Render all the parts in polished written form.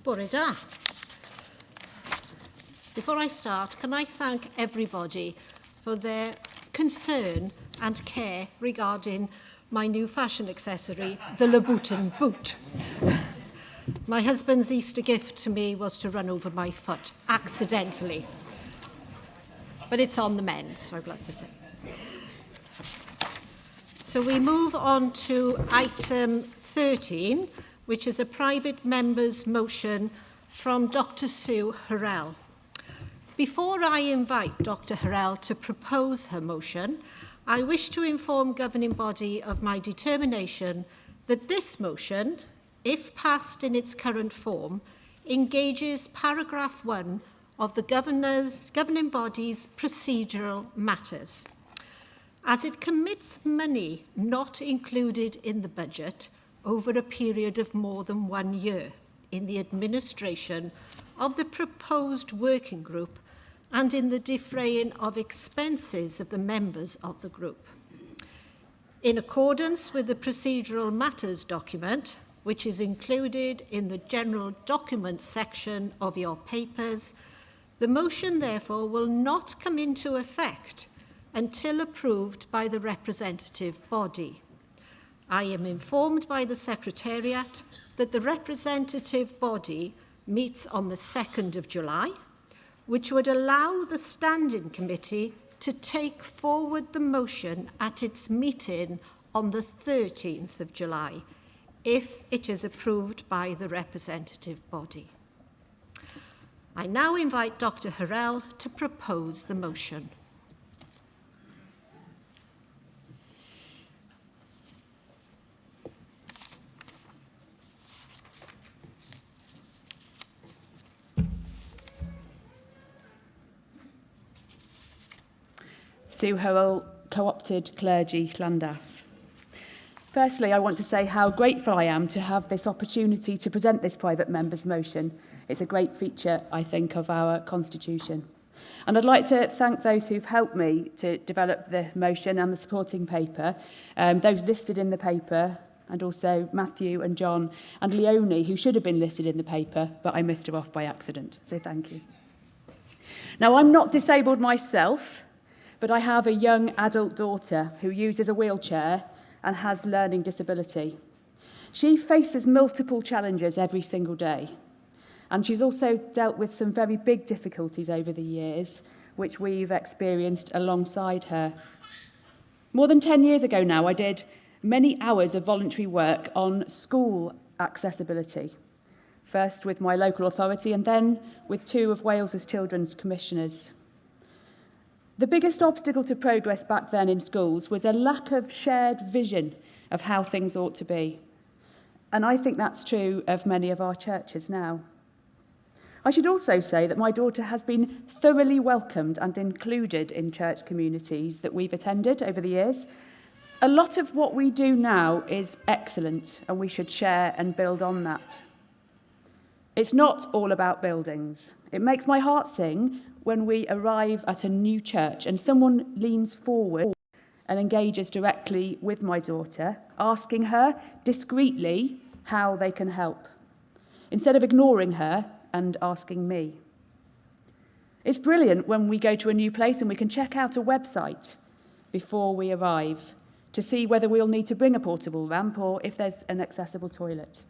Bore da. Before I start, can I thank everybody for their concern and care regarding my new fashion accessory, the Louboutin boot. My husband's Easter gift to me was to run over my foot, accidentally. But it's on the mend, so I'm glad to say. So we move on to item 13, which is a private member's motion from Dr. Sue Harrell. Before I invite Dr. Harrell to propose her motion, I wish to inform governing body of my determination that this motion, if passed in its current form, engages paragraph 1 of the governing body's procedural matters, as it commits money not included in the budget over a period of more than 1 year in the administration of the proposed working group and in the defraying of expenses of the members of the group. In accordance with the procedural matters document, which is included in the general documents section of your papers, the motion therefore will not come into effect until approved by the representative body. I am informed by the Secretariat that the representative body meets on the 2nd of July, which would allow the Standing Committee to take forward the motion at its meeting on the 13th of July, if it is approved by the representative body. I now invite Dr. Harrell to propose the motion. Sue Harrell, Co-opted Clergy, Llandaff. Firstly, I want to say how grateful I am to have this opportunity to present this private member's motion. It's a great feature, I think, of our constitution. And I'd like to thank those who've helped me to develop the motion and the supporting paper, those listed in the paper, and also Matthew and John and Leonie, who should have been listed in the paper, but I missed her off by accident. So thank you. Now, I'm not disabled myself, but I have a young adult daughter who uses a wheelchair and has learning disability. She faces multiple challenges every single day, and she's also dealt with some very big difficulties over the years, which we've experienced alongside her. More than 10 years ago now, I did many hours of voluntary work on school accessibility, first with my local authority and then with 2 of Wales's children's commissioners. The biggest obstacle to progress back then in schools was a lack of shared vision of how things ought to be. And I think that's true of many of our churches now. I should also say that my daughter has been thoroughly welcomed and included in church communities that we've attended over the years. A lot of what we do now is excellent, and we should share and build on that. It's not all about buildings. It makes my heart sing when we arrive at a new church and someone leans forward and engages directly with my daughter, asking her discreetly how they can help, instead of ignoring her and asking me. It's brilliant when we go to a new place and we can check out a website before we arrive to see whether we'll need to bring a portable ramp or if there's an accessible toilet.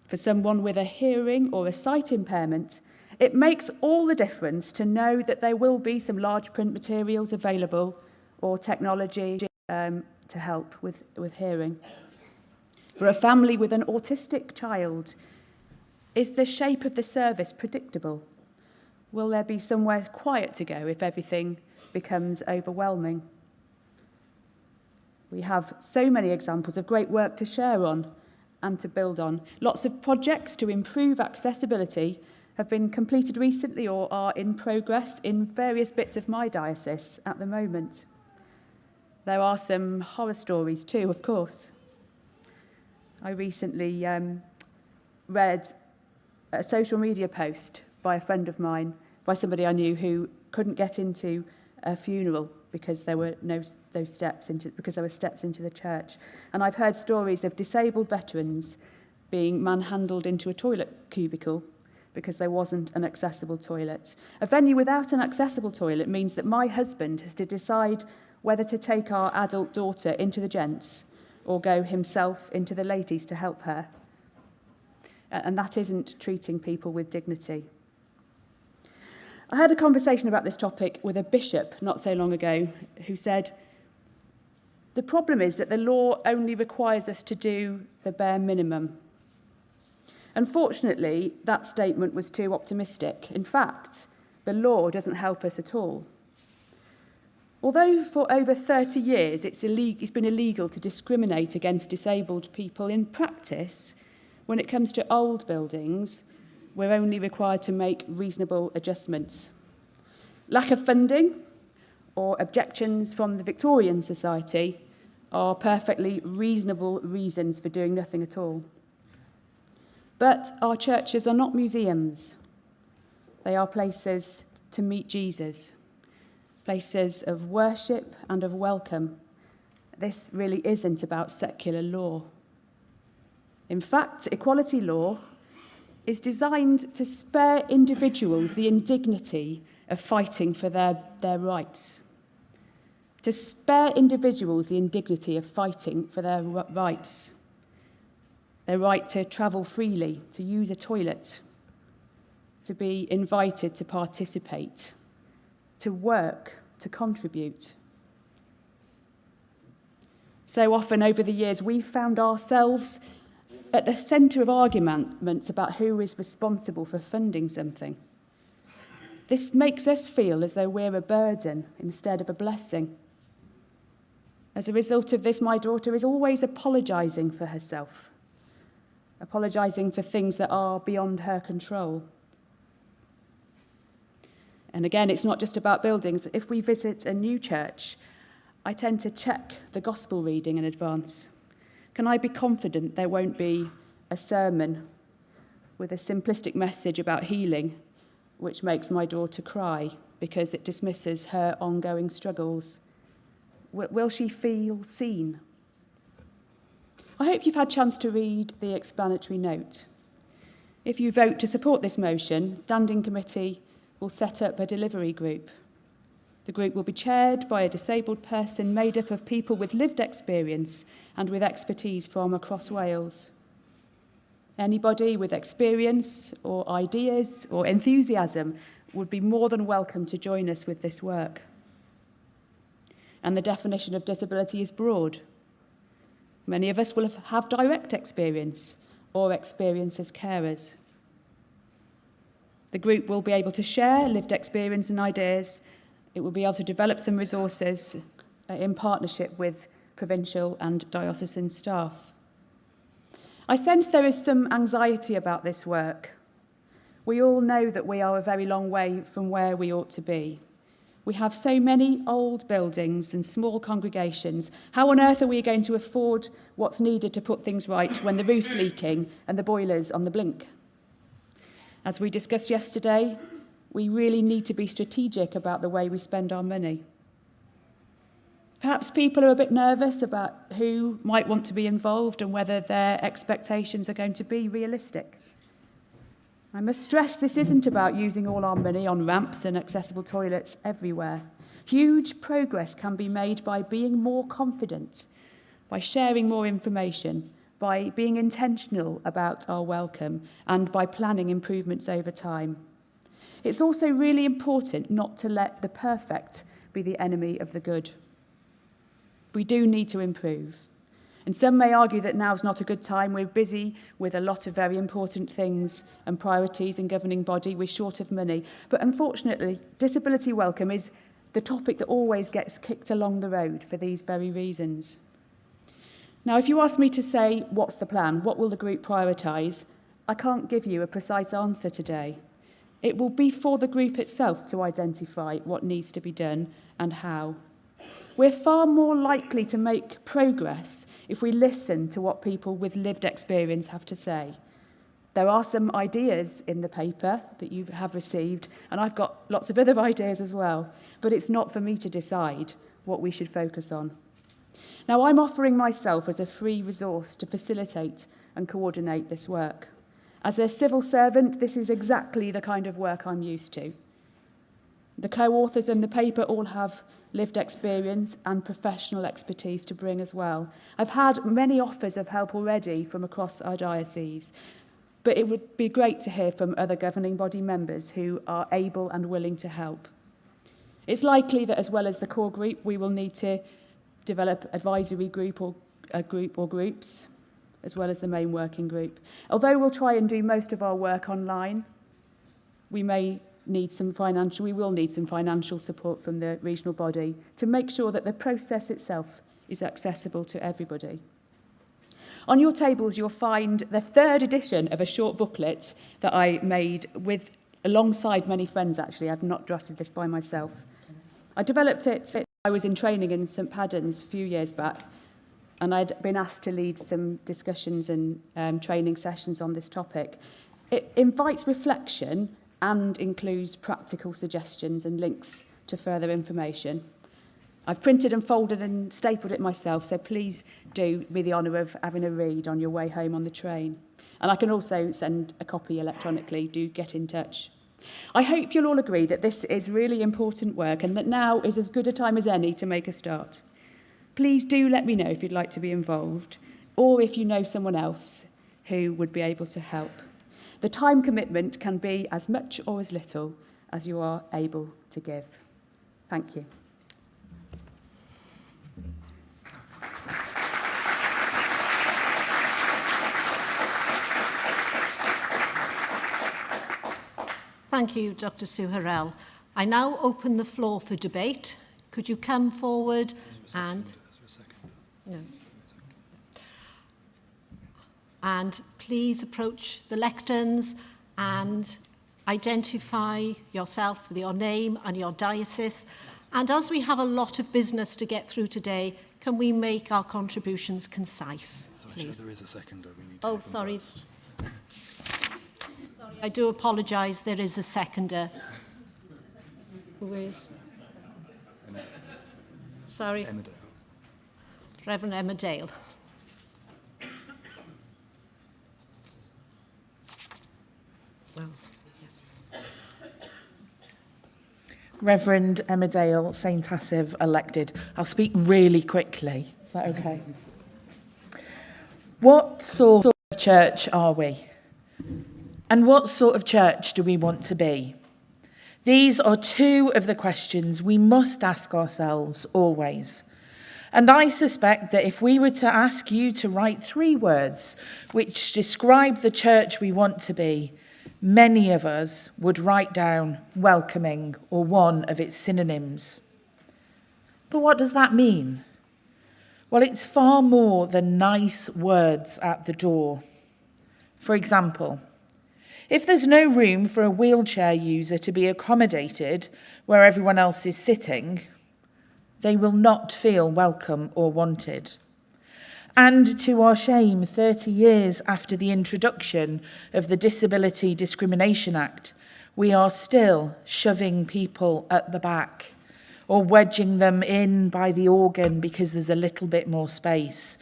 For someone with a hearing or a sight impairment, it makes all the difference to know that there will be some large print materials available or technology to help with hearing. For a family with an autistic child, is the shape of the service predictable? Will there be somewhere quiet to go if everything becomes overwhelming? We have so many examples of great work to share on and to build on. Lots of projects to improve accessibility have been completed recently or are in progress in various bits of my diocese at the moment. There are some horror stories too, of course. I recently read a social media post by a friend of mine, by somebody I knew who couldn't get into a funeral because there were steps into the church. And I've heard stories of disabled veterans being manhandled into a toilet cubicle because there wasn't an accessible toilet. A venue without an accessible toilet means that my husband has to decide whether to take our adult daughter into the gents or go himself into the ladies to help her. And that isn't treating people with dignity. I had a conversation about this topic with a bishop not so long ago who said, "The problem is that the law only requires us to do the bare minimum." Unfortunately, that statement was too optimistic. In fact, the law doesn't help us at all. Although for over 30 years it's been illegal to discriminate against disabled people, in practice, when it comes to old buildings, we're only required to make reasonable adjustments. Lack of funding or objections from the Victorian Society are perfectly reasonable reasons for doing nothing at all. But our churches are not museums. They are places to meet Jesus, places of worship and of welcome. This really isn't about secular law. In fact, equality law is designed to spare individuals the indignity of fighting for their rights. To spare individuals the indignity of fighting for their rights. Their right to travel freely, to use a toilet, to be invited to participate, to work, to contribute. So often over the years, we've found ourselves at the centre of arguments about who is responsible for funding something. This makes us feel as though we're a burden instead of a blessing. As a result of this, my daughter is always apologising for herself, apologising for things that are beyond her control. And again, it's not just about buildings. If we visit a new church, I tend to check the gospel reading in advance. Can I be confident there won't be a sermon with a simplistic message about healing, which makes my daughter cry because it dismisses her ongoing struggles? Will she feel seen? I hope you've had a chance to read the explanatory note. If you vote to support this motion, the Standing Committee will set up a delivery group. The group will be chaired by a disabled person made up of people with lived experience and with expertise from across Wales. Anybody with experience or ideas or enthusiasm would be more than welcome to join us with this work. And the definition of disability is broad. Many of us will have direct experience or experience as carers. The group will be able to share lived experience and ideas. It will be able to develop some resources in partnership with provincial and diocesan staff. I sense there is some anxiety about this work. We all know that we are a very long way from where we ought to be. We have so many old buildings and small congregations. How on earth are we going to afford what's needed to put things right when the roof's leaking and the boiler's on the blink? As we discussed yesterday, we really need to be strategic about the way we spend our money. Perhaps people are a bit nervous about who might want to be involved and whether their expectations are going to be realistic. I must stress this isn't about using all our money on ramps and accessible toilets everywhere. Huge progress can be made by being more confident, by sharing more information, by being intentional about our welcome, and by planning improvements over time. It's also really important not to let the perfect be the enemy of the good. We do need to improve. And some may argue that now's not a good time. We're busy with a lot of very important things and priorities in governing body. We're short of money. But unfortunately, disability welcome is the topic that always gets kicked along the road for these very reasons. Now, if you ask me to say, what's the plan? What will the group prioritise? I can't give you a precise answer today. It will be for the group itself to identify what needs to be done and how. We're far more likely to make progress if we listen to what people with lived experience have to say. There are some ideas in the paper that you have received, and I've got lots of other ideas as well, but it's not for me to decide what we should focus on. Now, I'm offering myself as a free resource to facilitate and coordinate this work. As a civil servant, this is exactly the kind of work I'm used to. The co-authors in the paper all have lived experience and professional expertise to bring as well. I've had many offers of help already from across our diocese, but it would be great to hear from other governing body members who are able and willing to help. It's likely that as well as the core group, we will need to develop advisory group or groups, as well as the main working group. Although we'll try and do most of our work online, we will need some financial support from the regional body to make sure that the process itself is accessible to everybody. On your tables, you'll find the third edition of a short booklet that I made alongside many friends, actually. I've not drafted this by myself. I developed it. I was in training in St Paddens a few years back, and I'd been asked to lead some discussions and training sessions on this topic. It invites reflection and includes practical suggestions and links to further information. I've printed and folded and stapled it myself, so please do me the honour of having a read on your way home on the train. And I can also send a copy electronically. Do get in touch. I hope you'll all agree that this is really important work and that now is as good a time as any to make a start. Please do let me know if you'd like to be involved or if you know someone else who would be able to help. The time commitment can be as much or as little as you are able to give. Thank you. Thank you, Dr. Sue Harrell. I now open the floor for debate. Could you come forward and please approach the lecterns and identify yourself with your name and your diocese. And as we have a lot of business to get through today, can we make our contributions concise, please? There is a seconder. We need to sorry. I do apologise, there is a seconder. Who is? Sorry. Emma Dale. Reverend Emma Dale. Well, yes. Reverend Emma Dale, St Asaph, elected. I'll speak really quickly. Is that okay? What sort of church are we? And what sort of church do we want to be? These are two of the questions we must ask ourselves always. And I suspect that if we were to ask you to write 3 words which describe the church we want to be, many of us would write down welcoming or one of its synonyms. But what does that mean? Well, it's far more than nice words at the door. For example, if there's no room for a wheelchair user to be accommodated where everyone else is sitting, they will not feel welcome or wanted. And to our shame, 30 years after the introduction of the Disability Discrimination Act, we are still shoving people at the back or wedging them in by the organ because there's a little bit more space,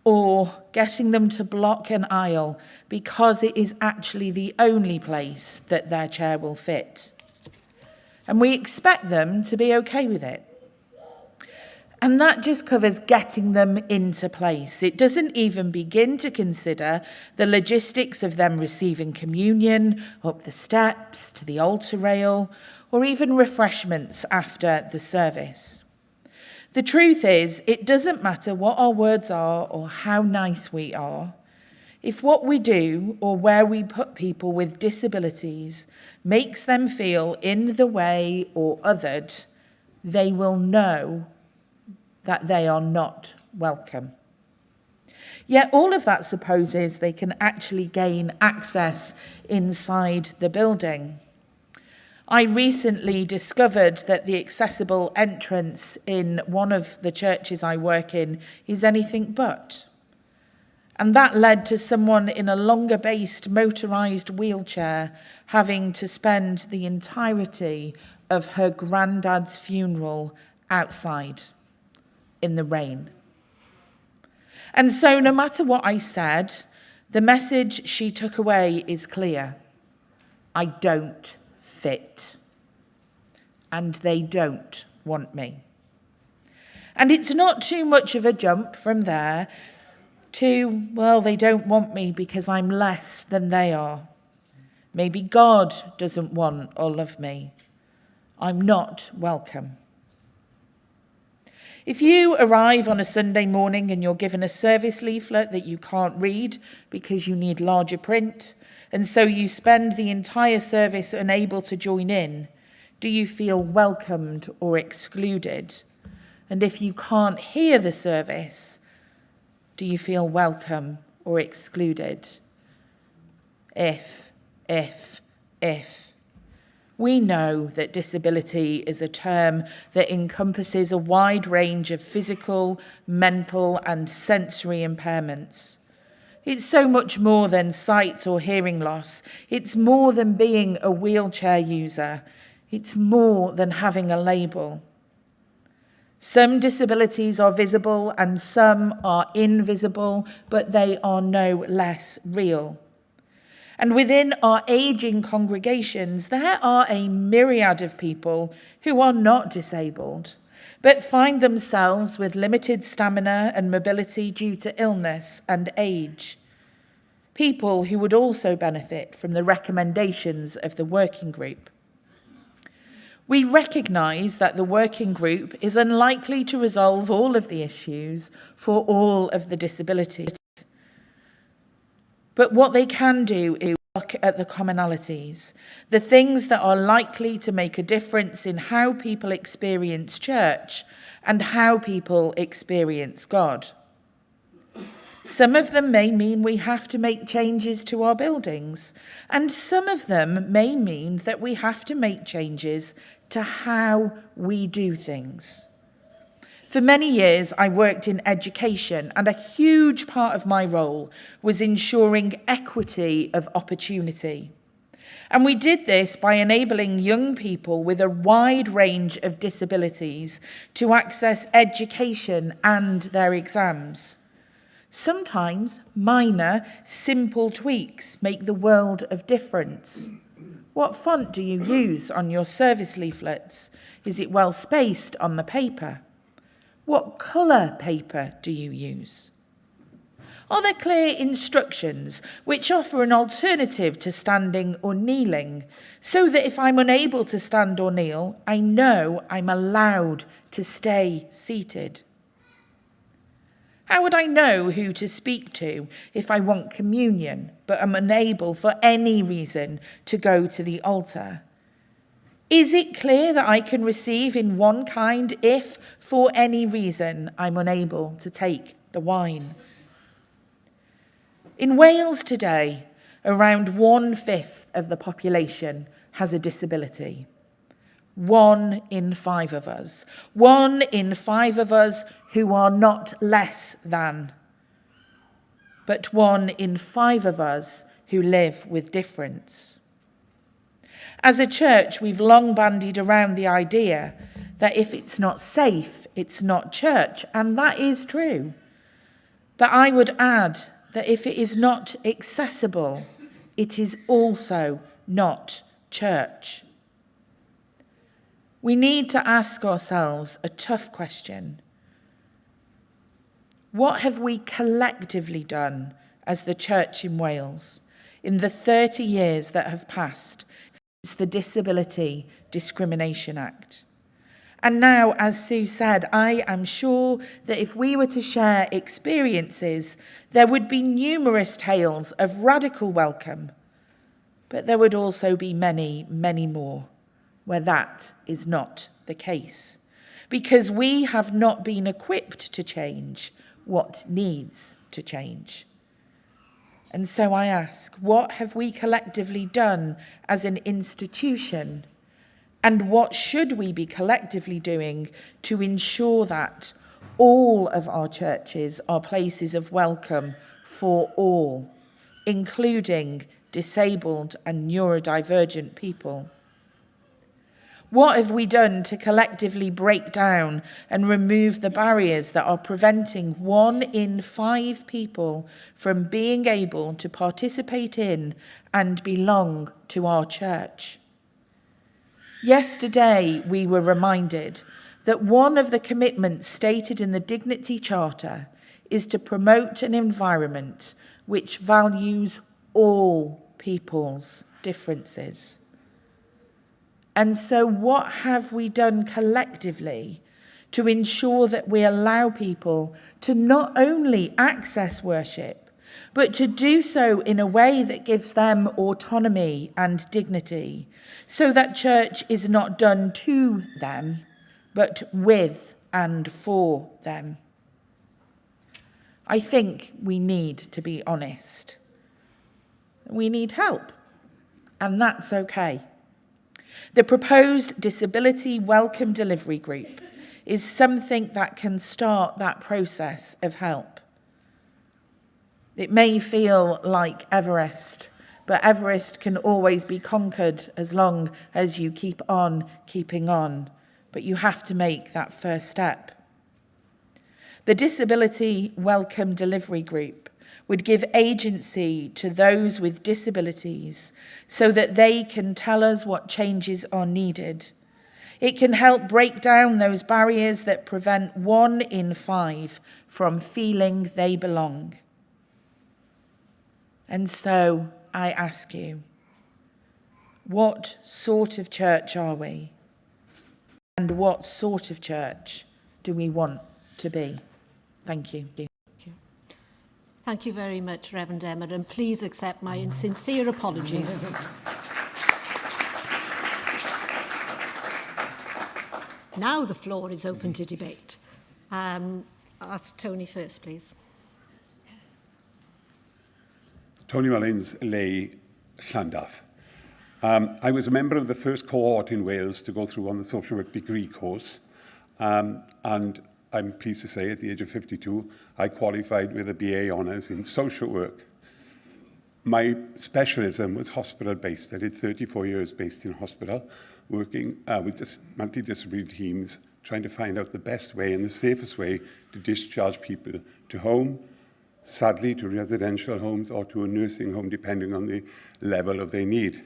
or getting them to block an aisle because it is actually the only place that their chair will fit. And we expect them to be okay with it. And that just covers getting them into place. It doesn't even begin to consider the logistics of them receiving communion, up the steps, to the altar rail, or even refreshments after the service. The truth is, it doesn't matter what our words are or how nice we are. If what we do or where we put people with disabilities makes them feel in the way or othered, they will know that they are not welcome. Yet all of that supposes they can actually gain access inside the building. I recently discovered that the accessible entrance in one of the churches I work in is anything but. And that led to someone in a longer-based motorised wheelchair having to spend the entirety of her granddad's funeral outside in the rain. And so no matter what I said, The message she took away is clear. I don't fit. And they don't want me. And it's not too much of a jump from there to, well, they don't want me because I'm less than they are. Maybe God doesn't want or love me. I'm not welcome. If you arrive on a Sunday morning and you're given a service leaflet that you can't read because you need larger print, and so you spend the entire service unable to join in, do you feel welcomed or excluded? And if you can't hear the service, do you feel welcome or excluded? If. We know that disability is a term that encompasses a wide range of physical, mental, and sensory impairments. It's so much more than sight or hearing loss. It's more than being a wheelchair user. It's more than having a label. Some disabilities are visible and some are invisible, but they are no less real. And within our ageing congregations, there are a myriad of people who are not disabled, but find themselves with limited stamina and mobility due to illness and age. People who would also benefit from the recommendations of the working group. We recognise that the working group is unlikely to resolve all of the issues for all of the disabilities. But what they can do is look at the commonalities, the things that are likely to make a difference in how people experience church and how people experience God. Some of them may mean we have to make changes to our buildings, and some of them may mean that we have to make changes to how we do things. For many years, I worked in education, and a huge part of my role was ensuring equity of opportunity. And we did this by enabling young people with a wide range of disabilities to access education and their exams. Sometimes minor, simple tweaks make the world of difference. What font do you use on your service leaflets? Is it well spaced on the paper? What colour paper do you use? Are there clear instructions which offer an alternative to standing or kneeling, so that if I'm unable to stand or kneel, I know I'm allowed to stay seated? How would I know who to speak to if I want communion, but am unable for any reason to go to the altar? Is it clear that I can receive in one kind if, for any reason, I'm unable to take the wine? In Wales today, around 1/5 of the population has a disability. 1 in 5 of us. 1 in 5 of us who are not less than, but 1 in 5 of us who live with difference. As a church, we've long bandied around the idea that if it's not safe, it's not church, and that is true. But I would add that if it is not accessible, it is also not church. We need to ask ourselves a tough question. What have we collectively done as the church in Wales in the 30 years that have passed since the Disability Discrimination Act? And now, as Sue said, I am sure that if we were to share experiences, there would be numerous tales of radical welcome, but there would also be many, many more where that is not the case, because we have not been equipped to change what needs to change. And so I ask, what have we collectively done as an institution? And what should we be collectively doing to ensure that all of our churches are places of welcome for all, including disabled and neurodivergent people? What have we done to collectively break down and remove the barriers that are preventing 1 in 5 people from being able to participate in and belong to our church? Yesterday, we were reminded that one of the commitments stated in the Dignity Charter is to promote an environment which values all people's differences. And so what have we done collectively to ensure that we allow people to not only access worship, but to do so in a way that gives them autonomy and dignity, so that church is not done to them, but with and for them? I think we need to be honest. We need help, and that's okay. The proposed Disability Welcome Delivery Group is something that can start that process of help. It may feel like Everest, but Everest can always be conquered as long as you keep on keeping on. But you have to make that first step. The Disability Welcome Delivery Group would give agency to those with disabilities so that they can tell us what changes are needed. It can help break down those barriers that prevent 1 in 5 from feeling they belong. And so I ask you, what sort of church are we? And what sort of church do we want to be? Thank you. Thank you very much, Reverend Emma, and please accept my sincere apologies. Now the floor is open to debate. Ask Tony first, please. Tony Mullins, lay Llandaff. I was a member of the first cohort in Wales to go through on the social work degree course, and I'm pleased to say at the age of 52, I qualified with a BA honours in social work. My specialism was hospital-based. I did 34 years based in hospital, working with multidisciplinary teams, trying to find out the best way and the safest way to discharge people to home, sadly to residential homes or to a nursing home, depending on the level of their need.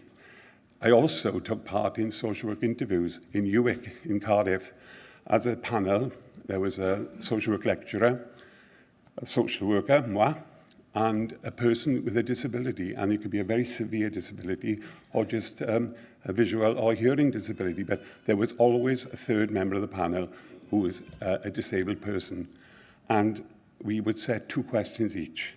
I also took part in social work interviews in UWIC in Cardiff. As a panel, there was a social work lecturer, a social worker, moi, and a person with a disability. And it could be a very severe disability or just a visual or hearing disability. But there was always a third member of the panel who was a disabled person. And we would set 2 questions each.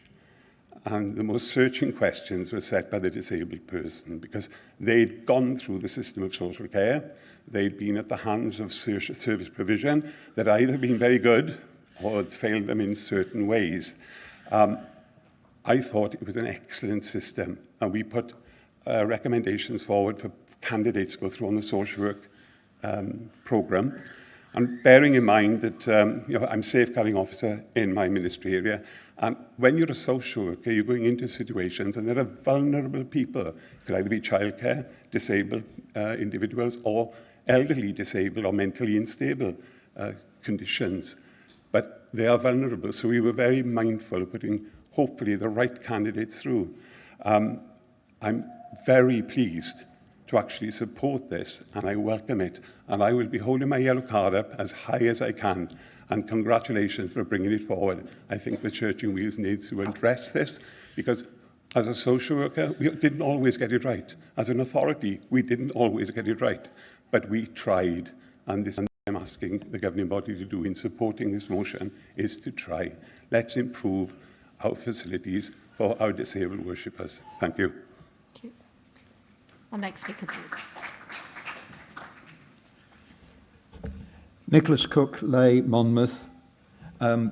And the most searching questions were set by the disabled person because they'd gone through the system of social care. They'd been at the hands of service provision that had either been very good or had failed them in certain ways. I thought it was an excellent system, and we put recommendations forward for candidates to go through on the social work programme. And bearing in mind that I'm safeguarding officer in my ministry area, and when you're a social worker, you're going into situations and there are vulnerable people. It could either be childcare, disabled individuals, or elderly disabled or mentally unstable conditions. But they are vulnerable, so we were very mindful of putting, hopefully, the right candidates through. I'm very pleased to actually support this, and I welcome it. And I will be holding my yellow card up as high as I can. And congratulations for bringing it forward. I think the Church in Wales needs to address this, because as a social worker, we didn't always get it right. As an authority, we didn't always get it right. But we tried, and this I'm asking the governing body to do in supporting this motion is to try. Let's improve our facilities for our disabled worshippers. Thank you. Thank you. Our next speaker, please. Nicholas Cook, lay Monmouth. I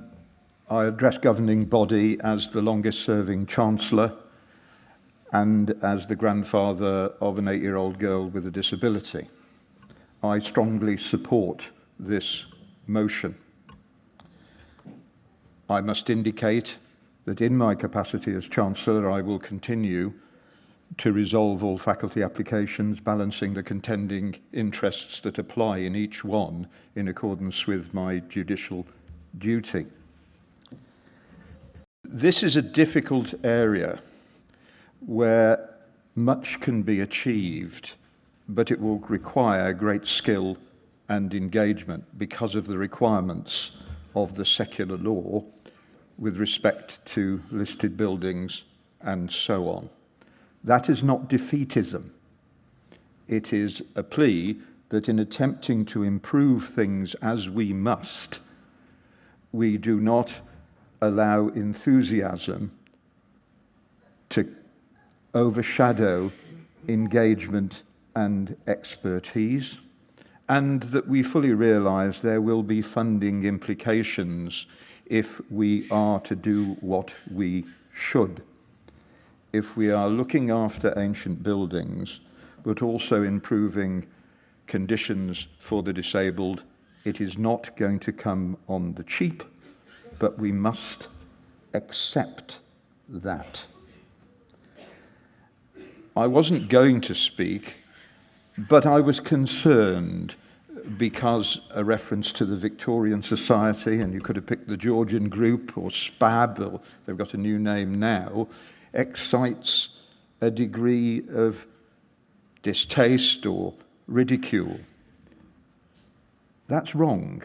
address governing body as the longest serving Chancellor and as the grandfather of an 8-year-old girl with a disability. I strongly support this motion. I must indicate that in my capacity as Chancellor, I will continue to resolve all faculty applications, balancing the contending interests that apply in each one in accordance with my judicial duty. This is a difficult area where much can be achieved, but it will require great skill and engagement because of the requirements of the secular law with respect to listed buildings and so on. That is not defeatism. It is a plea that in attempting to improve things as we must, we do not allow enthusiasm to overshadow engagement and expertise, and that we fully realise there will be funding implications if we are to do what we should. If we are looking after ancient buildings, but also improving conditions for the disabled, it is not going to come on the cheap, but we must accept that. I wasn't going to speak, but I was concerned because a reference to the Victorian Society, and you could have picked the Georgian Group or SPAB, or they've got a new name now, excites a degree of distaste or ridicule. That's wrong.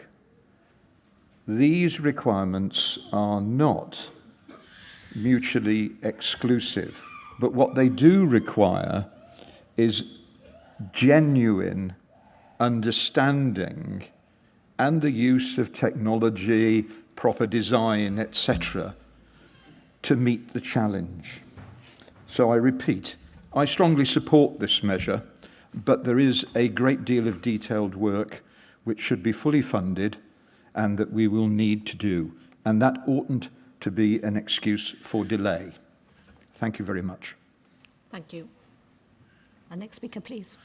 These requirements are not mutually exclusive, but what they do require is genuine understanding and the use of technology, proper design, etc., to meet the challenge. So I repeat, I strongly support this measure, but there is a great deal of detailed work which should be fully funded and that we will need to do, and that oughtn't to be an excuse for delay. Thank you very much. Thank you. Our next speaker, please.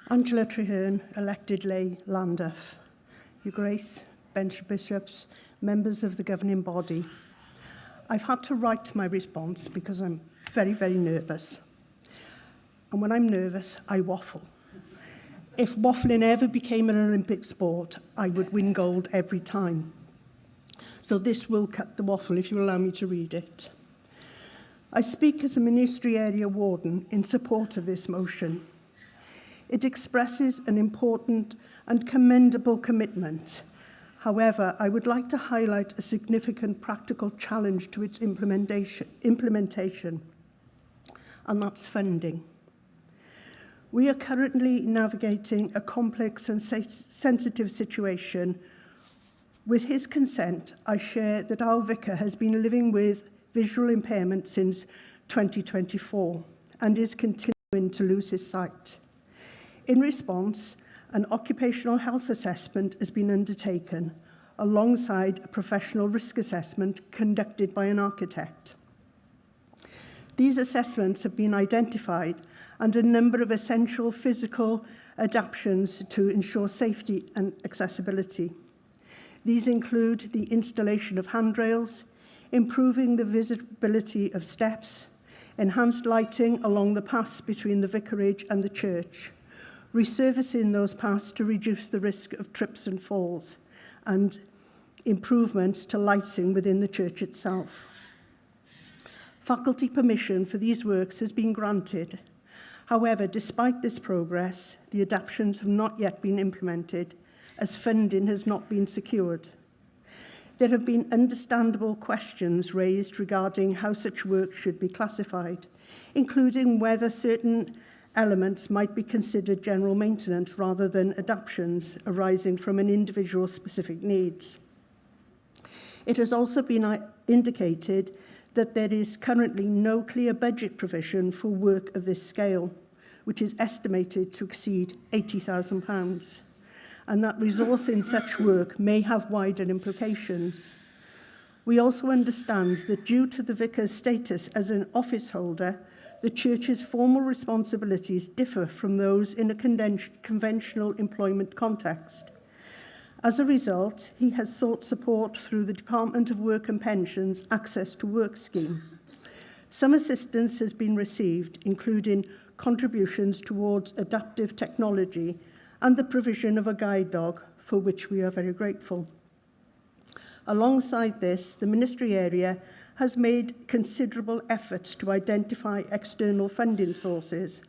Angela Treherne, elected lay Llandaff. Your Grace, bench bishops, members of the governing body. I've had to write my response because I'm very, very nervous. And when I'm nervous, I waffle. If waffling ever became an Olympic sport, I would win gold every time. So this will cut the waffle if you allow me to read it. I speak as a ministry area warden in support of this motion. It expresses an important and commendable commitment. However, I would like to highlight a significant practical challenge to its implementation, and that's funding. We are currently navigating a complex and sensitive situation. With his consent, I share that our vicar has been living with visual impairment since 2024 and is continuing to lose his sight. In response, an occupational health assessment has been undertaken alongside a professional risk assessment conducted by an architect. These assessments have been identified and a number of essential physical adaptations to ensure safety and accessibility. These include the installation of handrails, improving the visibility of steps, enhanced lighting along the paths between the vicarage and the church, resurfacing those paths to reduce the risk of trips and falls, and improvements to lighting within the church itself. Faculty permission for these works has been granted. However, despite this progress, the adaptations have not yet been implemented, as funding has not been secured. There have been understandable questions raised regarding how such work should be classified, including whether certain elements might be considered general maintenance rather than adaptations arising from an individual's specific needs. It has also been indicated that there is currently no clear budget provision for work of this scale, which is estimated to exceed £80,000, and that resourcing such work may have wider implications. We also understand that due to the vicar's status as an office holder, the church's formal responsibilities differ from those in a conventional employment context, As a result, he has sought support through the Department of Work and Pensions Access to Work scheme. Some assistance has been received, including contributions towards adaptive technology and the provision of a guide dog, for which we are very grateful. Alongside this, the ministry area has made considerable efforts to identify external funding sources.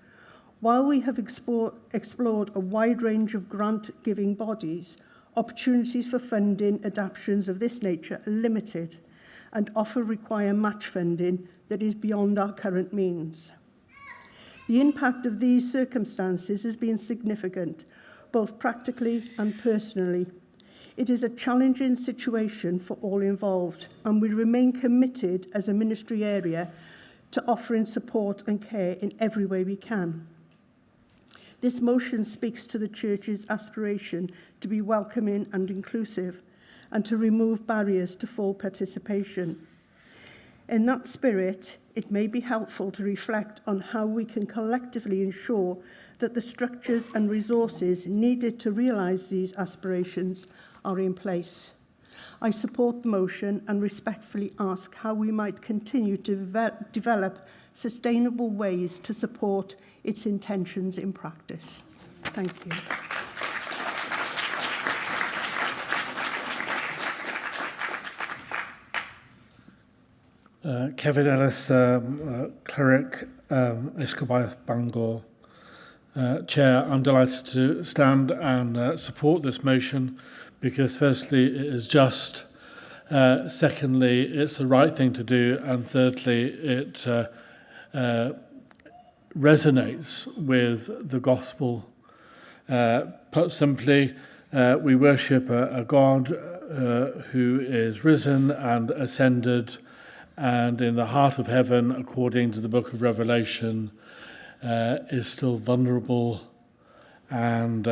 While we have explored a wide range of grant-giving bodies, opportunities for funding adaptations of this nature are limited and often require match funding that is beyond our current means. The impact of these circumstances has been significant, both practically and personally. It is a challenging situation for all involved, and we remain committed as a ministry area to offering support and care in every way we can. This motion speaks to the Church's aspiration to be welcoming and inclusive, and to remove barriers to full participation. In that spirit, it may be helpful to reflect on how we can collectively ensure that the structures and resources needed to realise these aspirations are in place. I support the motion and respectfully ask how we might continue to develop sustainable ways to support its intentions in practice. Thank you. Kevin Ellis, cleric, Episcopal Bangor. Chair, I'm delighted to stand and support this motion because firstly it is just, secondly it's the right thing to do, and thirdly it resonates with the gospel. Put simply, we worship a God who is risen and ascended, and in the heart of heaven, according to the book of Revelation, is still vulnerable, and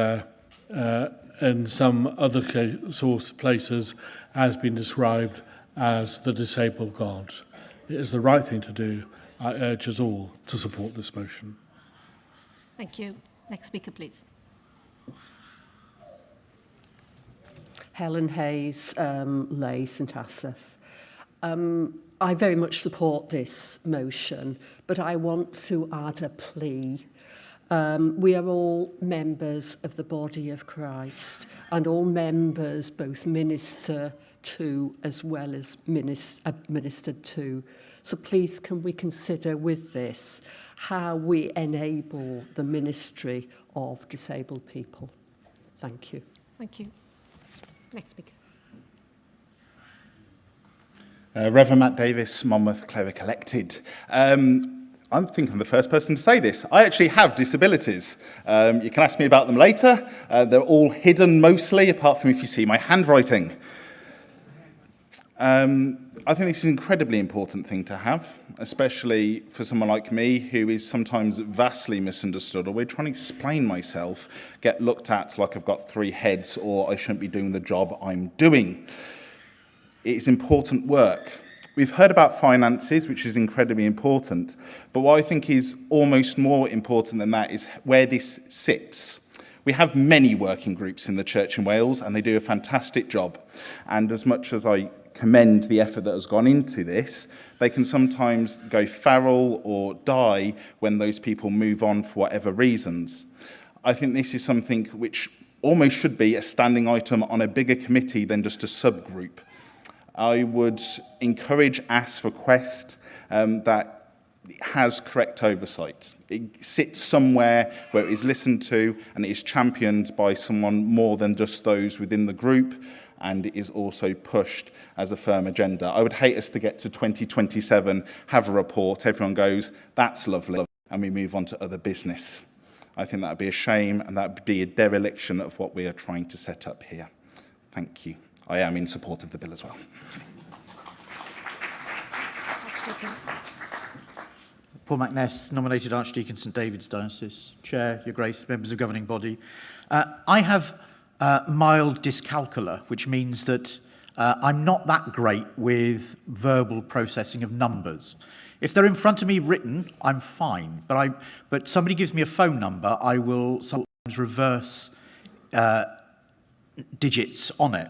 in some other source places has been described as the disabled God. It is the right thing to do. I urge us all to support this motion. Thank you. Next speaker, please. Helen Hayes, Lay, St Asaph. I very much support this motion, but I want to add a plea. We are all members of the body of Christ, and all members both minister to as well as ministered to. So please, can we consider with this how we enable the ministry of disabled people? Thank you. Thank you. Next speaker. Reverend Matt Davis, Monmouth Cleric elected. I think I'm the first person to say this. I actually have disabilities. You can ask me about them later. They're all hidden mostly, apart from if you see my handwriting. I think this is an incredibly important thing to have, especially for someone like me who is sometimes vastly misunderstood, or we're trying to explain myself, get looked at like I've got 3 heads or I shouldn't be doing the job I'm doing. It's important work. We've heard about finances, which is incredibly important, but what I think is almost more important than that is where this sits. We have many working groups in the Church in Wales, and they do a fantastic job. And as much as I commend the effort that has gone into this, they can sometimes go feral or die when those people move on for whatever reasons. I think this is something which almost should be a standing item on a bigger committee than just a subgroup. I would encourage Ask for Quest that has correct oversight. It sits somewhere where it is listened to and it is championed by someone more than just those within the group, and it is also pushed as a firm agenda. I would hate us to get to 2027, have a report, everyone goes, that's lovely, and we move on to other business. I think that would be a shame, and that would be a dereliction of what we are trying to set up here. Thank you. I am in support of the bill as well. Paul McNess, nominated Archdeacon St David's Diocese. Chair, Your Grace, members of governing body. I have mild dyscalculia, which means that I'm not that great with verbal processing of numbers. If they're in front of me written, I'm fine. But somebody gives me a phone number, I will sometimes reverse digits on it.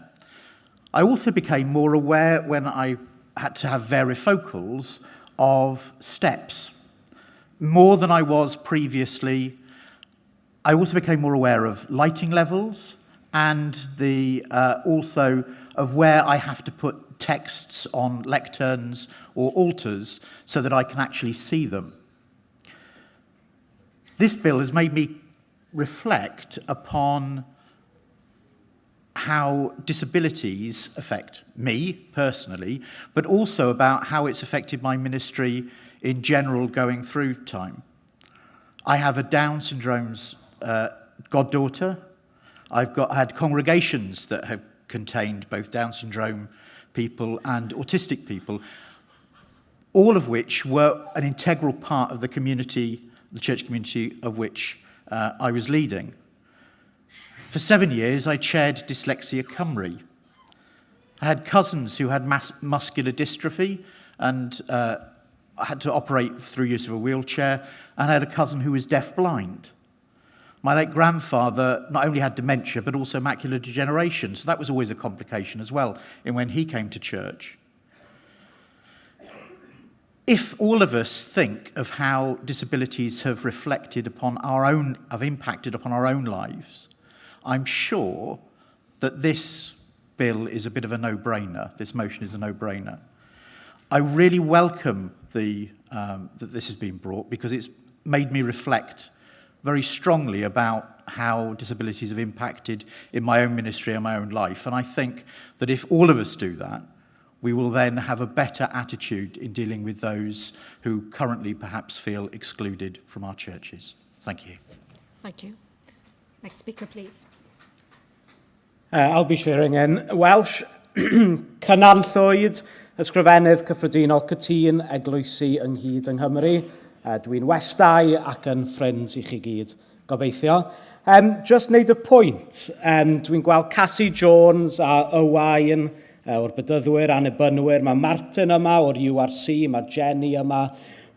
I also became more aware when I had to have varifocals of steps, more than I was previously. I also became more aware of lighting levels and also of where I have to put texts on lecterns or altars so that I can actually see them. This bill has made me reflect upon how disabilities affect me personally, but also about how it's affected my ministry in general going through time. I have a Down syndrome's goddaughter. I've had congregations that have contained both Down syndrome people and autistic people, all of which were an integral part of the community, the church community of which I was leading. For 7 years, I chaired Dyslexia Cymru. I had cousins who had muscular dystrophy and had to operate through use of a wheelchair, and I had a cousin who was deaf-blind. My late grandfather not only had dementia, but also macular degeneration, so that was always a complication as well in when he came to church. If all of us think of how disabilities have impacted upon our own lives, I'm sure that this bill is a bit of a no-brainer. This motion is a no-brainer. I really welcome that this has been brought because it's made me reflect very strongly about how disabilities have impacted in my own ministry and my own life. And I think that if all of us do that, we will then have a better attitude in dealing with those who currently perhaps feel excluded from our churches. Thank you. Thank you. Next speaker, please. I'll be sharing in Welsh. Cynanllwyd, ysgrifennydd cyffredinol cytun eglwysi ynghyd yng Nghymru. Dwi'n westai ac yn ffrind i chi gyd, gobeithio. Just wneud y pwynt, dwi'n gweld Cassie Jones a Owain o'r bydyddwyr, annibynwyr, mae Martin yma o'r URC, mae Jenny yma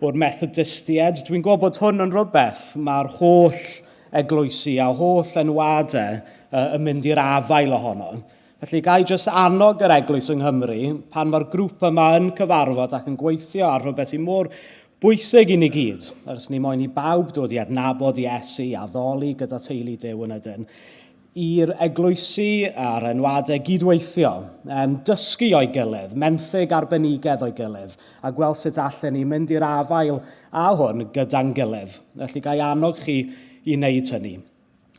o'r Methodistiaid. Dwi'n gwybod bod hwn yn rhywbeth mae'r holl eglwysi a holl enwadau yn mynd i'r afael ohono. Felly gai jyst annog yr eglwys yng Nghymru pan mae'r grŵp yma yn cyfarfod ac yn gweithio ar rhywbeth sy'n mor bwysig i ni gyd, achos ni moyn i bawb dod i adnabod Iesu a ddoli gyda teulu Duw yn ydyn, i'r eglwysi a'r enwadau gydweithio, dysgu o'i gilydd, menthyg arbenigedd o'i gilydd, a gweld sut allan ni mynd i'r afael a hwn gyda'n gilydd. Felly gai annog chi i wneud hynny.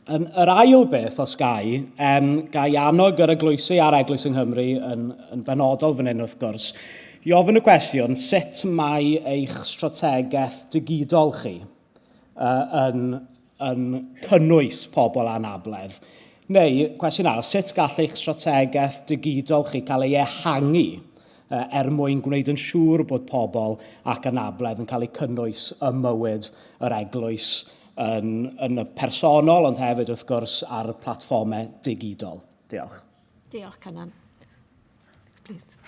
Yr ail beth os gai annog yr eglwysi a'r eglwys yng Nghymru yn benodol fan hyn wrth gwrs, i ofyn y cwestiwn sut mae eich strategaeth digidol chi yn cynnwys pobl anabledd? Neu, cwestiwn arall, sut gall eich strategaeth digidol chi cael ei ehangu mwyn gwneud yn siŵr bod pobl ac anabledd yn cael ei cynnwys y mywyd yr eglwys yn y personol, ond hefyd wrth gwrs ar y platfformau digidol. Diolch. Diolch, Cynan. Please.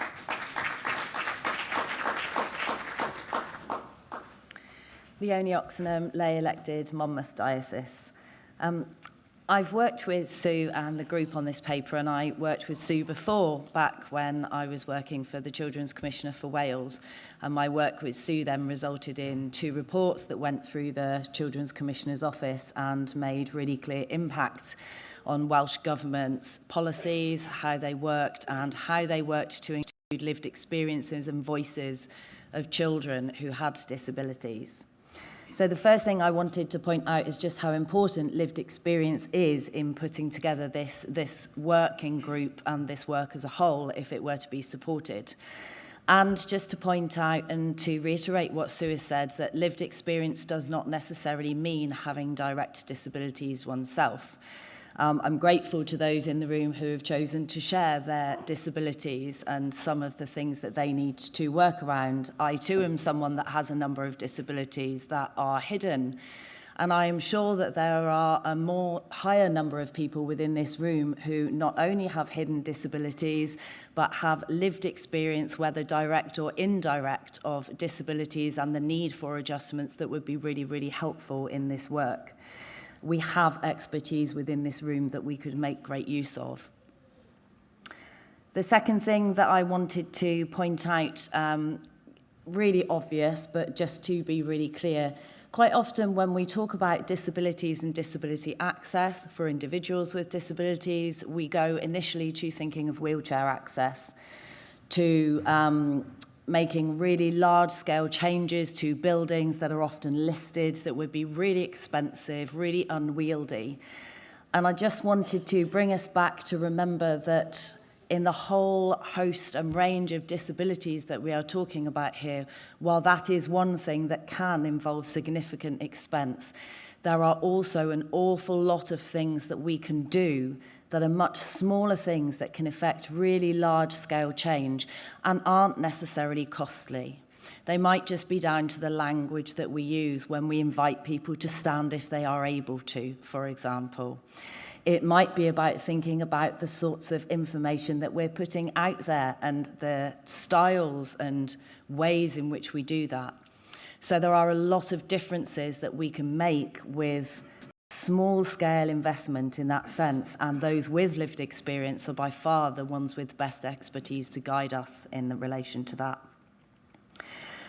Leonie Oxenham, lay-elected Monmouth Diocese. I've worked with Sue and the group on this paper, and I worked with Sue before, back when I was working for the Children's Commissioner for Wales. And my work with Sue then resulted in 2 reports that went through the Children's Commissioner's office and made really clear impact on Welsh Government's policies, how they worked, and how they worked to include lived experiences and voices of children who had disabilities. So the first thing I wanted to point out is just how important lived experience is in putting together this working group and this work as a whole if it were to be supported. And just to point out and to reiterate what Sue has said, that lived experience does not necessarily mean having direct disabilities oneself. I'm grateful to those in the room who have chosen to share their disabilities and some of the things that they need to work around. I too am someone that has a number of disabilities that are hidden. And I am sure that there are a higher number of people within this room who not only have hidden disabilities, but have lived experience, whether direct or indirect, of disabilities and the need for adjustments that would be really, really helpful in this work. we have expertise within this room that we could make great use of. The second thing that I wanted to point out, really obvious, but just to be really clear, quite often when we talk about disabilities and disability access for individuals with disabilities, we go initially to thinking of wheelchair access, to making really large-scale changes to buildings that are often listed that would be really expensive, really unwieldy. And I just wanted to bring us back to remember that in the whole host and range of disabilities that we are talking about here, while that is one thing that can involve significant expense, there are also an awful lot of things that we can do that are much smaller things that can affect really large-scale change and aren't necessarily costly. They might just be down to the language that we use when we invite people to stand if they are able to, for example. It might be about thinking about the sorts of information that we're putting out there and the styles and ways in which we do that. So there are a lot of differences that we can make with small-scale investment in that sense, and those with lived experience are by far the ones with best expertise to guide us in relation to that.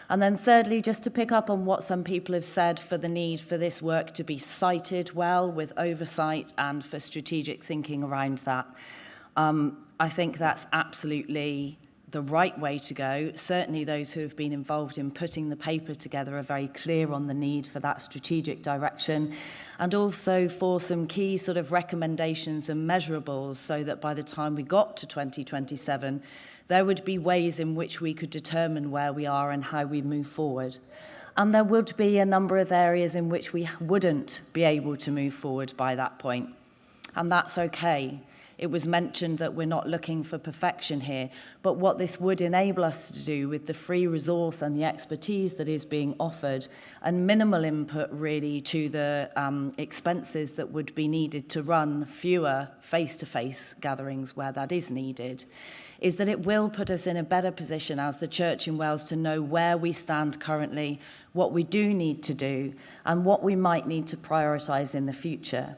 And then thirdly, just to pick up on what some people have said for the need for this work to be cited well with oversight and for strategic thinking around that. I think that's absolutely the right way to go. Certainly those who have been involved in putting the paper together are very clear on the need for that strategic direction, and also for some key sort of recommendations and measurables so that by the time we got to 2027, there would be ways in which we could determine where we are and how we move forward. And there would be a number of areas in which we wouldn't be able to move forward by that point. And that's okay. It was mentioned that we're not looking for perfection here, but what this would enable us to do with the free resource and the expertise that is being offered and minimal input really to the expenses that would be needed to run fewer face-to-face gatherings where that is needed, is that it will put us in a better position as the Church in Wales to know where we stand currently, what we do need to do, and what we might need to prioritise in the future.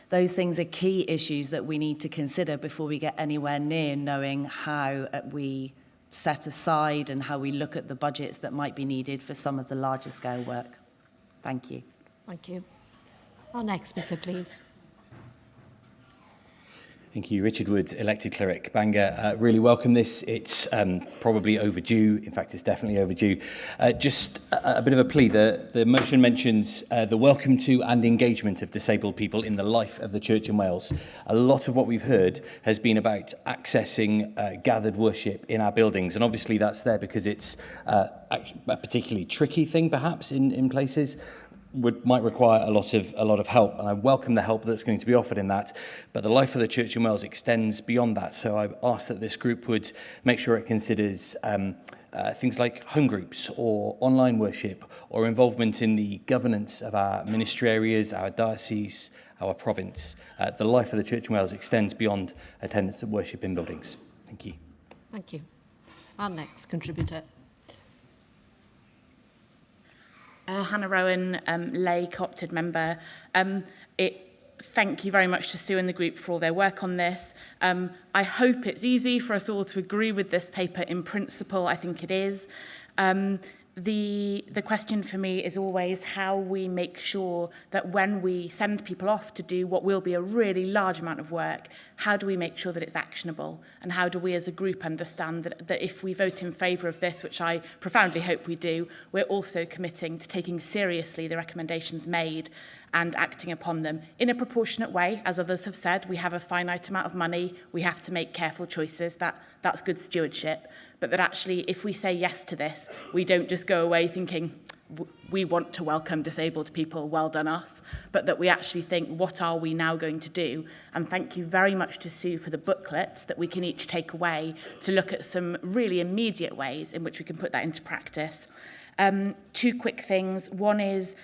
Those things are key issues that we need to consider before we get anywhere near knowing how we set aside and how we look at the budgets that might be needed for some of the larger scale work. Thank you. Thank you. Our next speaker, please. Thank you. Richard Wood, elected cleric, Bangor. Really welcome this. It's probably overdue. In fact, it's definitely overdue. Just a bit of a plea. The motion mentions the welcome to and engagement of disabled people in the life of the Church in Wales. A lot of what we've heard has been about accessing gathered worship in our buildings. And obviously that's there because it's a particularly tricky thing, perhaps, in places. Might require a lot of help, and I welcome the help that's going to be offered in that. But the life of the Church in Wales extends beyond that, so I've asked that this group would make sure it considers things like home groups or online worship or involvement in the governance of our ministry areas, our diocese, our province. The life of the Church in Wales extends beyond attendance at worship in buildings. Thank you. Thank you. Our next contributor. Hannah Rowan, lay co-opted member. Thank you very much to Sue and the group for all their work on this. I hope it's easy for us all to agree with this paper in principle. I think it is. The question for me is always how we make sure that when we send people off to do what will be a really large amount of work, how do we make sure that it's actionable? And how do we as a group understand that if we vote in favour of this, which I profoundly hope we do, we're also committing to taking seriously the recommendations made and acting upon them in a proportionate way. As others have said, we have a finite amount of money. We have to make careful choices. That's good stewardship. But that actually, if we say yes to this, we don't just go away thinking, we want to welcome disabled people, well done us, but that we actually think, what are we now going to do? And thank you very much to Sue for the booklets that we can each take away to look at some really immediate ways in which we can put that into practice. Two quick things. One is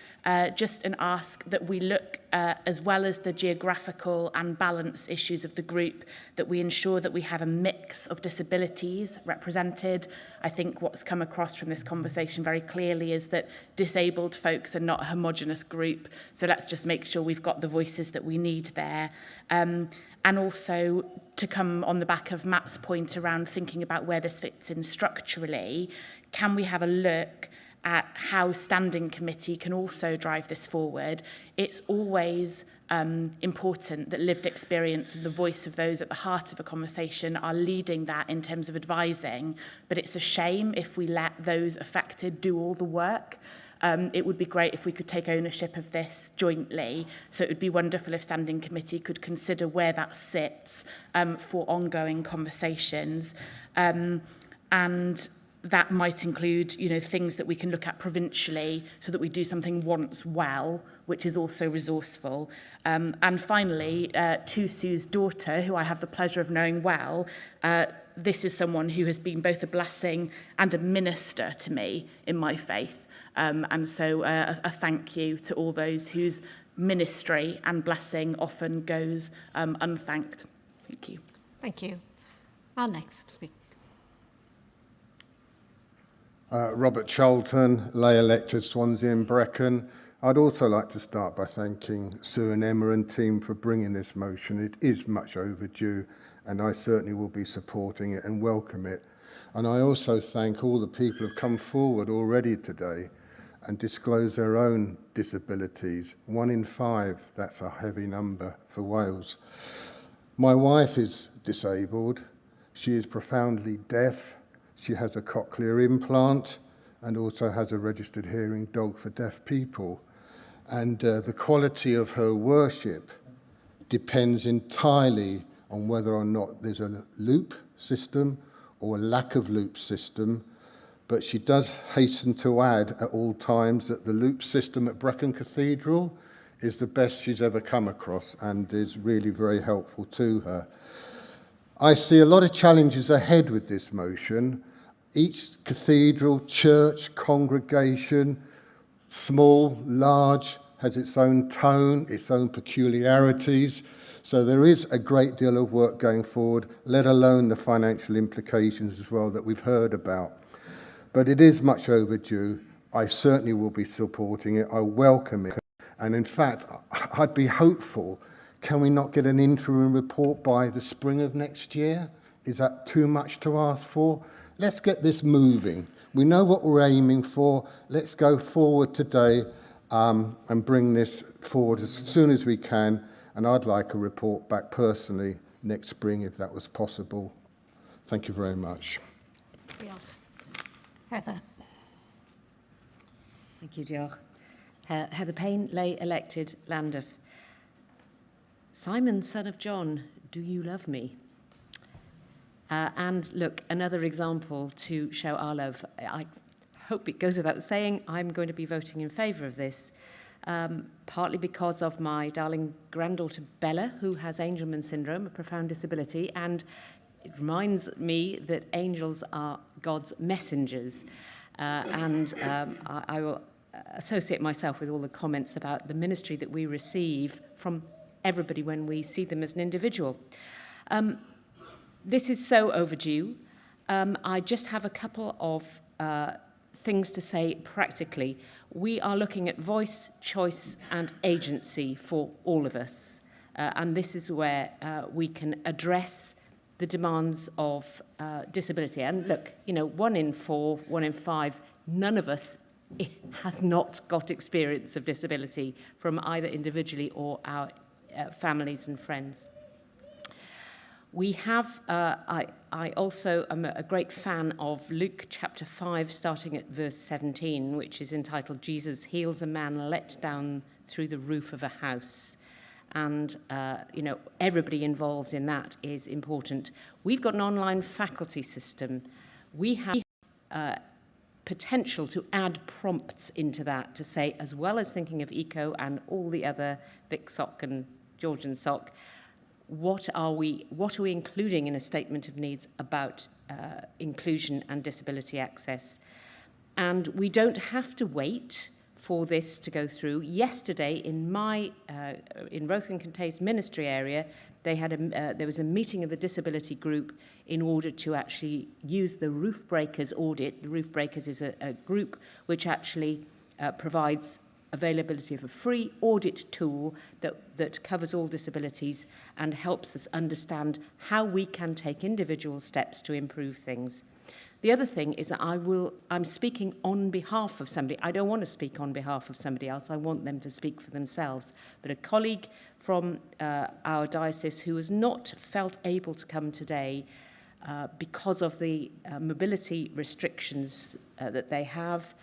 just an ask that we look, as well as the geographical and balance issues of the group, that we ensure that we have a mix of disabilities represented. I think what's come across from this conversation very clearly is that disabled folks are not a homogenous group, so let's just make sure we've got the voices that we need there. And also, to come on the back of Matt's point around thinking about where this fits in structurally, can we have a look at how standing committee can also drive this forward? It's always important that lived experience and the voice of those at the heart of a conversation are leading that in terms of advising, but it's a shame if we let those affected do all the work. It would be great if we could take ownership of this jointly. So it would be wonderful if Standing Committee could consider where that sits for ongoing conversations. And that might include, you know, things that we can look at provincially so that we do something once well, which is also resourceful. And finally, to Sue's daughter, who I have the pleasure of knowing well, this is someone who has been both a blessing and a minister to me in my faith. And so a thank you to all those whose ministry and blessing often goes unthanked. Thank you. Thank you. Our next speaker. Robert Charlton, lay elected Swansea and Brecon. I'd also like to start by thanking Sue and Emma and team for bringing this motion. It is much overdue, and I certainly will be supporting it and welcome it. And I also thank all the people who have come forward already today and disclose their own disabilities. 1 in 5, that's a heavy number for Wales. My wife is disabled. She is profoundly deaf. She has a cochlear implant and also has a registered hearing dog for deaf people. And the quality of her worship depends entirely on whether or not there's a loop system or a lack of loop system. But she does hasten to add at all times that the loop system at Brecon Cathedral is the best she's ever come across and is really very helpful to her. I see a lot of challenges ahead with this motion. Each cathedral, church, congregation, small, large, has its own tone, its own peculiarities. So there is a great deal of work going forward, let alone the financial implications as well that we've heard about. But it is much overdue. I certainly will be supporting it. I welcome it. And in fact, I'd be hopeful, can we not get an interim report by the spring of next year? Is that too much to ask for? Let's get this moving. We know what we're aiming for. Let's go forward today and bring this forward as soon as we can. And I'd like a report back personally next spring if that was possible. Thank you very much. Heather. Thank you, Diolch. Heather Payne, lay elected Llandaff. Simon, son of John, do you love me? And look, another example to show our love. I hope it goes without saying, I'm going to be voting in favour of this, partly because of my darling granddaughter Bella, who has Angelman syndrome, a profound disability, and it reminds me that angels are God's messengers. I will associate myself with all the comments about the ministry that we receive from everybody when we see them as an individual. This is so overdue. I just have a couple of things to say practically. We are looking at voice, choice, and agency for all of us. And this is where we can address the demands of disability. And look, you know, 1 in 4, 1 in 5, none of us has not got experience of disability from either individually or our families and friends. We have, I also am a great fan of Luke chapter 5, starting at verse 17, which is entitled, Jesus heals a man let down through the roof of a house. And, you know, everybody involved in that is important. We've got an online faculty system. We have potential to add prompts into that to say, as well as thinking of ECO and all the other Vic Soc and Georgian Soc, what are we including in a statement of needs about inclusion and disability access? And we don't have to wait for this to go through. Yesterday, in Rotherham-Cantay's ministry area, there was a meeting of the disability group in order to actually use the Roof Breakers audit. The Roof Breakers is a group which actually provides availability of a free audit tool that covers all disabilities and helps us understand how we can take individual steps to improve things. The other thing is that I'm speaking on behalf of somebody. I don't want to speak on behalf of somebody else. I want them to speak for themselves. But a colleague from our diocese who has not felt able to come today because of the mobility restrictions that they have,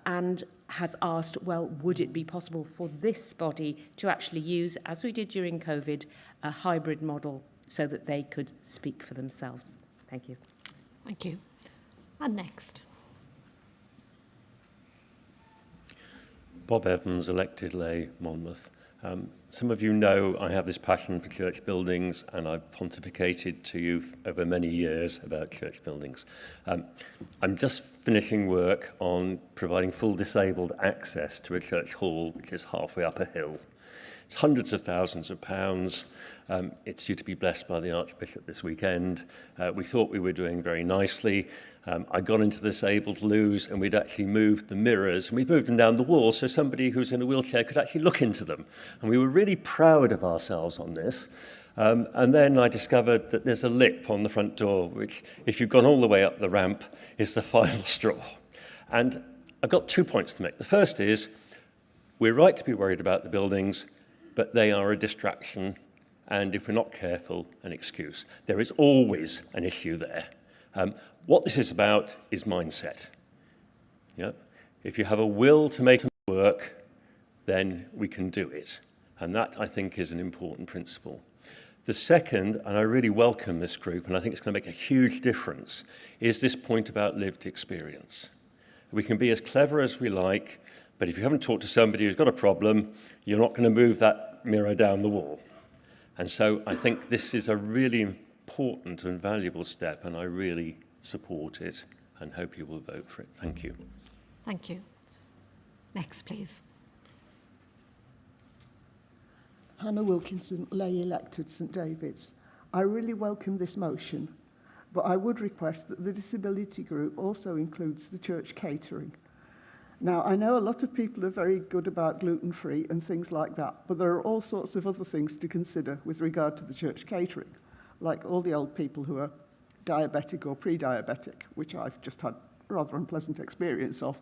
and has asked, well, would it be possible for this body to actually use, as we did during COVID, a hybrid model so that they could speak for themselves? Thank you. Thank you. And next. Bob Evans, elected lay, Monmouth. Some of you know I have this passion for church buildings, and I've pontificated to you over many years about church buildings. I'm just finishing work on providing full disabled access to a church hall, which is halfway up a hill. It's hundreds of thousands of pounds. It's due to be blessed by the Archbishop this weekend. We thought we were doing very nicely. I got into the disabled loos, and we'd actually moved the mirrors, and we moved them down the wall so somebody who's in a wheelchair could actually look into them. And we were really proud of ourselves on this. And then I discovered that there's a lip on the front door, which, if you've gone all the way up the ramp, is the final straw. And I've got 2 points to make. The first is, we're right to be worried about the buildings, but they are a distraction, and if we're not careful, an excuse. There is always an issue there. What this is about is mindset. If you have a will to make it work, then we can do it. And that, I think, is an important principle. The second, and I really welcome this group, and I think it's going to make a huge difference, is this point about lived experience. We can be as clever as we like, but if you haven't talked to somebody who's got a problem, you're not going to move that mirror down the wall. And so I think this is a really important and valuable step, and I really support it and hope you will vote for it. Thank you. Thank you. Next, please. Hannah Wilkinson, lay elected St David's. I really welcome this motion, but I would request that the disability group also includes the church catering. Now, I know a lot of people are very good about gluten-free and things like that, but there are all sorts of other things to consider with regard to the church catering, like all the old people who are diabetic or pre-diabetic, which I've just had a rather unpleasant experience of.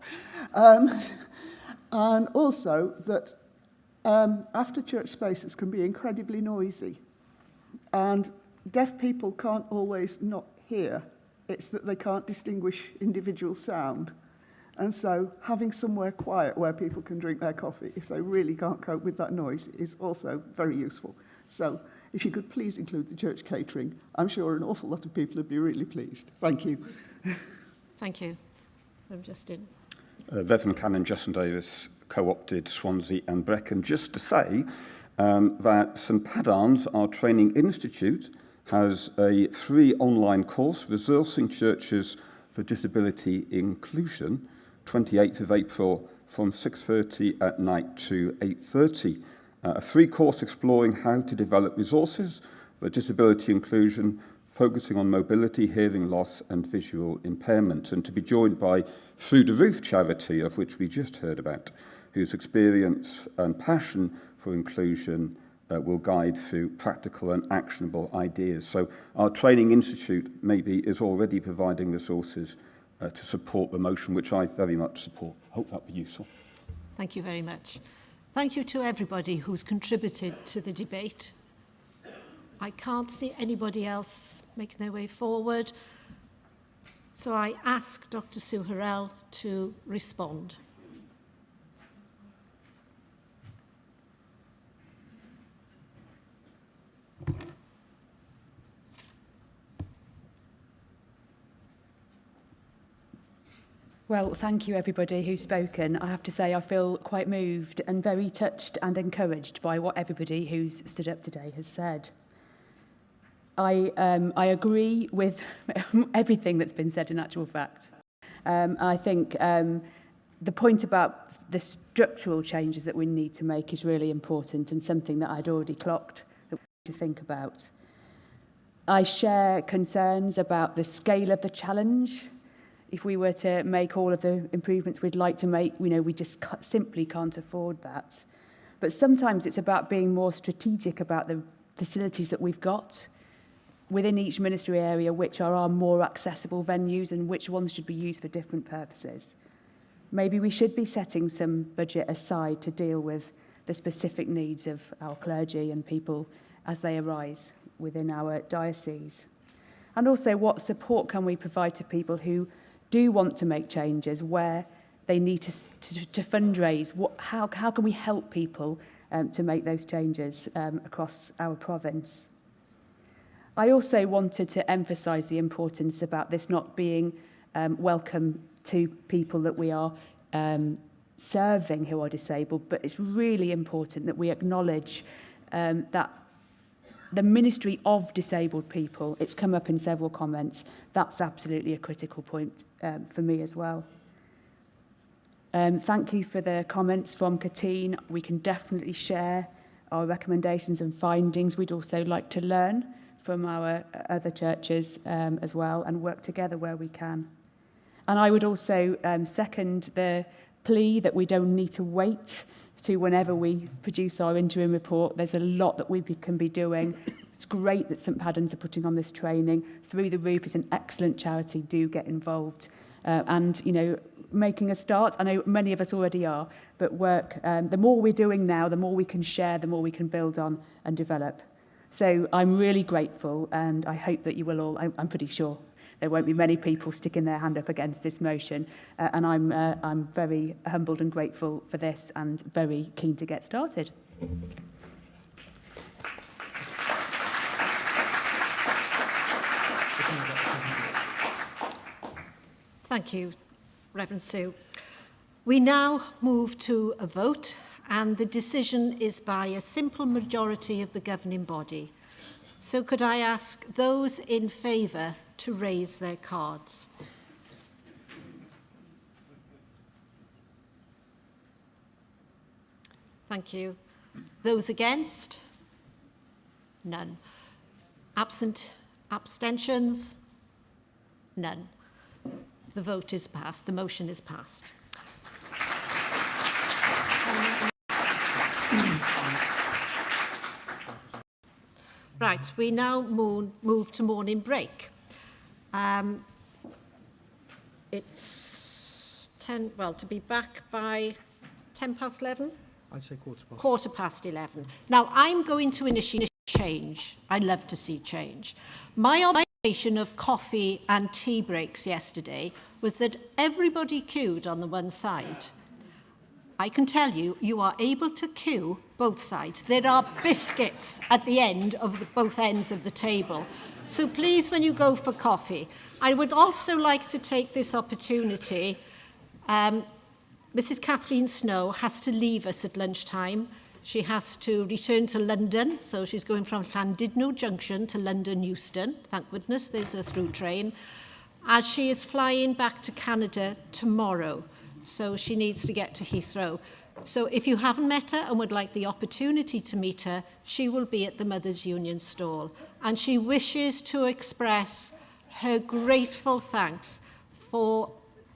And also that after church spaces can be incredibly noisy, and deaf people can't always not hear. It's that they can't distinguish individual sound. And so having somewhere quiet where people can drink their coffee, if they really can't cope with that noise, is also very useful. So if you could please include the church catering, I'm sure an awful lot of people would be really pleased. Thank you. Thank you. I'm Justin. Reverend Canon Justin Davis co-opted Swansea and Brecon. Just to say that St Padarn's, our training institute, has a free online course, Resourcing Churches for Disability Inclusion, 28th of April from 6:30 at night to 8:30. A free course exploring how to develop resources for disability inclusion, focusing on mobility, hearing loss and visual impairment, and to be joined by Through the Roof charity, of which we just heard about, whose experience and passion for inclusion will guide through practical and actionable ideas. So our training institute maybe is already providing resources to support the motion, which I very much support. Hope that will be useful. Thank you very much. Thank you to everybody who's contributed to the debate. I can't see anybody else making their way forward. So I ask Dr. Sue Harrell to respond. Well, thank you everybody who's spoken. I have to say I feel quite moved and very touched and encouraged by what everybody who's stood up today has said. I agree with everything that's been said in actual fact. I think the point about the structural changes that we need to make is really important, and something that I'd already clocked that we need to think about. I share concerns about the scale of the challenge. If we were to make all of the improvements we'd like to make, we just simply can't afford that. But sometimes it's about being more strategic about the facilities that we've got within each ministry area, which are our more accessible venues and which ones should be used for different purposes. Maybe we should be setting some budget aside to deal with the specific needs of our clergy and people as they arise within our diocese. And also, what support can we provide to people who do want to make changes, where they need to fundraise? How can we help people to make those changes across our province? I also wanted to emphasise the importance about this not being welcome to people that we are serving who are disabled, but it's really important that we acknowledge that the ministry of disabled people, it's come up in several comments, that's absolutely a critical point for me as well. Thank you for the comments from Katine. We can definitely share our recommendations and findings. We'd also like to learn from our other churches as well and work together where we can. And I would also second the plea that we don't need to wait to whenever we produce our interim report. There's a lot that we can be doing. It's great that St Paddens are putting on this training. Through the Roof is an excellent charity. Do get involved. And, making a start. I know many of us already are, but work, the more we're doing now, the more we can share, the more we can build on and develop. So I'm really grateful, and I hope that you will all, I'm pretty sure there won't be many people sticking their hand up against this motion, and I'm very humbled and grateful for this and very keen to get started. Thank you, Reverend Sue. We now move to a vote, and the decision is by a simple majority of the governing body. So could I ask those in favour to raise their cards? Thank you. Those against? None. Abstentions? None. The vote is passed. The motion is passed. Right, we now move to morning break. It's 10, well, to be back by 11:10? I'd say Quarter past 11. Now, I'm going to initiate change. I love to see change. My observation of coffee and tea breaks yesterday was that everybody queued on the one side. I can tell you, you are able to queue both sides. There are biscuits at the end of both ends of the table. So please, when you go for coffee, I would also like to take this opportunity. Mrs. Kathleen Snow has to leave us at lunchtime. She has to return to London, so she's going from Llandudno Junction to London Euston. Thank goodness there's a through train. As she is flying back to Canada tomorrow, so she needs to get to Heathrow. So if you haven't met her and would like the opportunity to meet her, she will be at the Mothers Union stall. And she wishes to express her grateful thanks for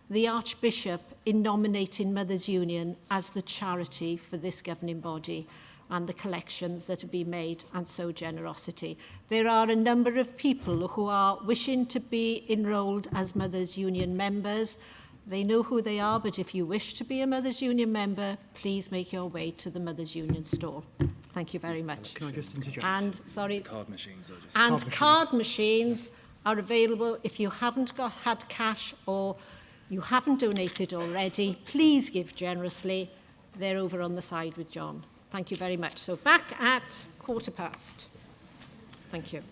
the Archbishop in nominating Mothers Union as the charity for this governing body and the collections that have been made, and so generosity. There are a number of people who are wishing to be enrolled as Mothers Union members. They know who they are, but if you wish to be a Mothers Union member, please make your way to the Mothers Union store. Thank you very much. Can I just interject? And, sorry. Card machines. Card machines are available if you haven't had cash or you haven't donated already. Please give generously. They're over on the side with John. Thank you very much. So back at 15:15. Thank you.